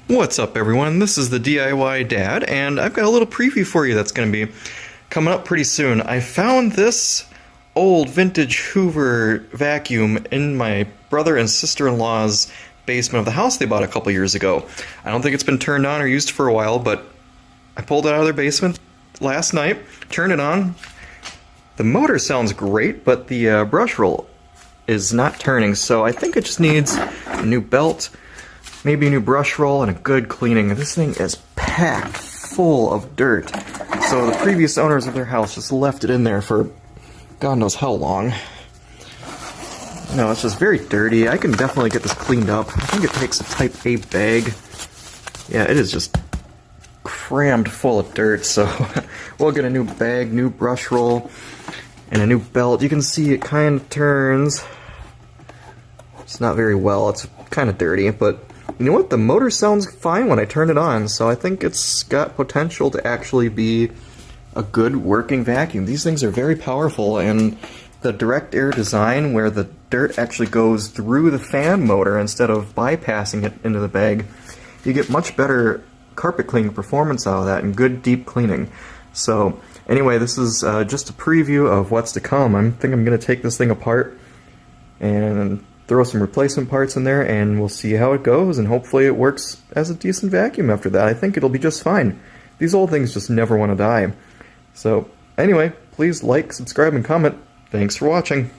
What's up everyone, this is the DIY Dad, and I've got a little preview for you that's going to be coming up pretty soon. I found this old vintage Hoover vacuum in my brother and sister-in-law's basement of the house they bought a couple years ago. I don't think it's been turned on or used for a while, but I pulled it out of their basement last night, turned it on. The motor sounds great, but the brush roll is not turning, so I think it just needs a new belt, maybe a new brush roll, and a good cleaning. This thing is packed full of dirt. So the previous owners of their house just left it in there for God knows how long. No, it's just very dirty. I can definitely get this cleaned up. I think it takes a Type A bag. Yeah, it is just crammed full of dirt, so we'll get a new bag, new brush roll, and a new belt. You can see it kind of turns. It's not very well. It's kind of dirty, but you know what? The motor sounds fine when I turn it on, so I think it's got potential to actually be a good working vacuum. These things are very powerful, and the direct air design where the dirt actually goes through the fan motor instead of bypassing it into the bag, you get much better carpet cleaning performance out of that and good deep cleaning. So anyway, this is just a preview of what's to come. I think I'm going to take this thing apart and throw some replacement parts in there, and we'll see how it goes, and hopefully it works as a decent vacuum after that. I think it'll be just fine. These old things just never want to die. So anyway, please like, subscribe, and comment. Thanks for watching.